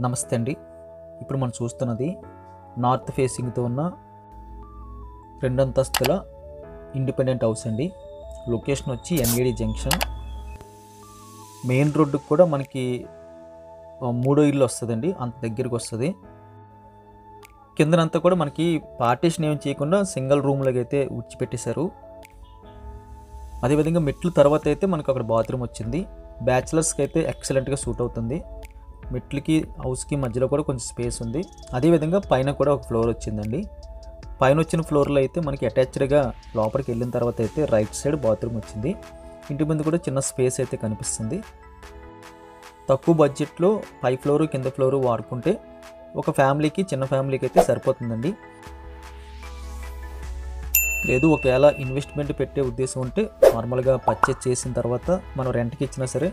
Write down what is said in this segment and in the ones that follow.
నమస్తే అండి. ఇప్పుడు మనం చూస్తున్నది నార్త్ ఫేసింగ్తో ఉన్న 2 అంతస్తుల ఇండిపెండెంట్ హౌస్ అండి. లొకేషన్ వచ్చి ఎన్ఏడి జంక్షన్. మెయిన్ రోడ్డుకి కూడా మనకి మూడో ఇల్లు వస్తుందండి, అంత దగ్గరికి వస్తుంది. కిందనంతా కూడా మనకి పార్టీషన్ ఏం చేయకుండా సింగిల్ రూమ్లోకి అయితే ఉడిచిపెట్టేశారు. అదేవిధంగా మెట్లు తర్వాత అయితే మనకు అక్కడ బాత్రూమ్ వచ్చింది. బ్యాచిలర్స్కి అయితే ఎక్సలెంట్గా సూట్ అవుతుంది. మెట్లకి హౌస్కి మధ్యలో కూడా కొంచెం స్పేస్ ఉంది. అదేవిధంగా పైన కూడా ఒక ఫ్లోర్ వచ్చిందండి. పైన వచ్చిన ఫ్లోర్లో అయితే మనకి అటాచ్డ్గా లోపలికి వెళ్ళిన తర్వాత అయితే రైట్ సైడ్ బాత్రూమ్ వచ్చింది. ఇంటి ముందు కూడా చిన్న స్పేస్ అయితే కనిపిస్తుంది. తక్కువ బడ్జెట్లో పై ఫ్లోరు కింద ఫ్లోరు వాడుకుంటే ఒక ఫ్యామిలీకి, చిన్న ఫ్యామిలీకి అయితే సరిపోతుందండి. లేదు ఒకవేళ ఇన్వెస్ట్మెంట్ పెట్టే ఉద్దేశం ఉంటే నార్మల్గా పర్చేజ్ చేసిన తర్వాత మనం రెంట్కి ఇచ్చినా సరే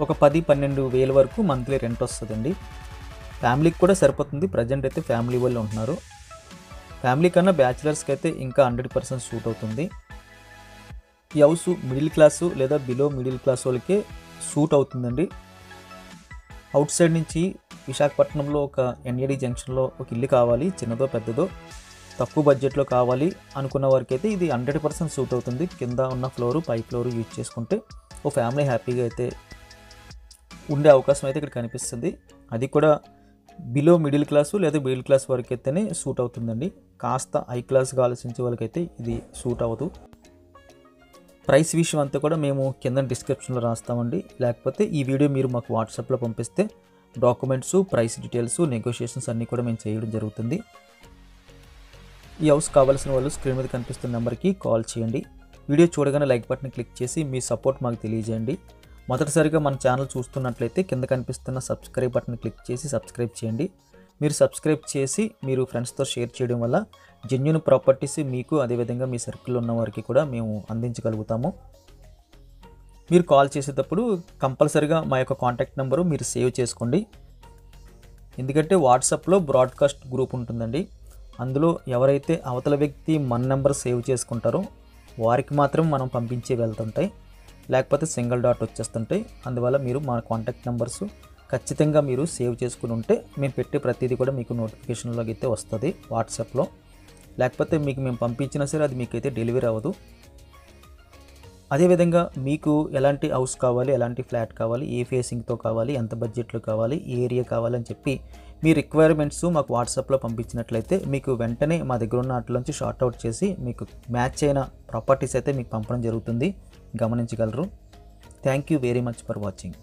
ఒక 10-12 వేల వరకు మంత్లీ రెంట్ వస్తుందండి. ఫ్యామిలీకి కూడా సరిపోతుంది. ప్రజెంట్ అయితే ఫ్యామిలీ వాళ్ళు ఉంటున్నారు. ఫ్యామిలీ కన్నా బ్యాచిలర్స్కి అయితే ఇంకా 100% సూట్ అవుతుంది. ఈ హౌస్ మిడిల్ క్లాసు లేదా బిలో మిడిల్ క్లాస్ వాళ్ళకే సూట్ అవుతుందండి. అవుట్ సైడ్ నుంచి విశాఖపట్నంలో ఒక ఎన్ఏడి జంక్షన్లో ఒక ఇల్లు కావాలి, చిన్నదో పెద్దదో, తక్కువ బడ్జెట్లో కావాలి అనుకున్న వారికి అయితే ఇది 100% సూట్ అవుతుంది. కింద ఉన్న ఫ్లోరు పై ఫ్లోరు యూజ్ చేసుకుంటే ఓ ఫ్యామిలీ హ్యాపీగా అయితే ఉండే అవకాశం అయితే ఇక్కడ కనిపిస్తుంది. అది కూడా బిలో మిడిల్ క్లాసు లేదా మిడిల్ క్లాస్ వరకు అయితేనే సూట్ అవుతుందండి. కాస్త హై క్లాస్గా ఆలోచించే వాళ్ళకైతే ఇది సూట్ అవ్వదు. ప్రైస్ విషయం అంతా కూడా మేము కింద డిస్క్రిప్షన్లో రాస్తామండి. లేకపోతే ఈ వీడియో మీరు మాకు వాట్సాప్లో పంపిస్తే డాక్యుమెంట్స్, ప్రైస్ డీటెయిల్స్, నెగోషియేషన్స్ అన్నీ కూడా మేము చేయడం జరుగుతుంది. ఈ హౌస్ కావాల్సిన వాళ్ళు స్క్రీన్ మీద కనిపిస్తున్న నెంబర్కి కాల్ చేయండి. వీడియో చూడగానే లైక్ బటన్ క్లిక్ చేసి మీ సపోర్ట్ మాకు తెలియజేయండి. మొదటిసారిగా మన ఛానల్ చూస్తున్నట్లయితే కింద కనిపిస్తున్న సబ్స్క్రైబ్ బటన్ క్లిక్ చేసి సబ్స్క్రైబ్ చేయండి. మీరు సబ్స్క్రైబ్ చేసి మీరు ఫ్రెండ్స్తో షేర్ చేయడం వల్ల జెన్యూన్ ప్రాపర్టీస్ మీకు, అదేవిధంగా మీ సర్కిల్లో ఉన్న వారికి కూడా మేము అందించగలుగుతాము. మీరు కాల్ చేసేటప్పుడు కంపల్సరీగా మా యొక్క కాంటాక్ట్ నెంబరు మీరు సేవ్ చేసుకోండి. ఎందుకంటే వాట్సాప్లో బ్రాడ్కాస్ట్ గ్రూప్ ఉంటుందండి. అందులో ఎవరైతే అవతల వ్యక్తి మన నెంబర్ సేవ్ చేసుకుంటారో వారికి మాత్రం మనం పంపించే వెళ్తుంటాయి, లేకపోతే సింగిల్ డాట్ వచ్చేస్తుంటాయి. అందువల్ల మీరు మా కాంటాక్ట్ నెంబర్స్ ఖచ్చితంగా మీరు సేవ్ చేసుకుని ఉంటే మేము పెట్టే ప్రతిదీ కూడా మీకు నోటిఫికేషన్లోకి అయితే వస్తుంది వాట్సాప్లో. లేకపోతే మీకు మేము పంపించినా సరే అది మీకైతే డెలివరీ అవ్వదు. అదేవిధంగా మీకు ఎలాంటి హౌస్ కావాలి, ఎలాంటి ఫ్లాట్ కావాలి, ఏ ఫేసింగ్తో కావాలి, ఎంత బడ్జెట్లో కావాలి, ఏ ఏరియా కావాలని చెప్పి మీ రిక్వైర్మెంట్స్ మాకు వాట్సాప్లో పంపించినట్లయితే మీకు వెంటనే మా దగ్గర ఉన్న వాటిలోంచి షార్ట్ అవుట్ చేసి మీకు మ్యాచ్ అయిన ప్రాపర్టీస్ అయితే మీకు పంపడం జరుగుతుంది. గమనించగలరు. Thank you very much for watching.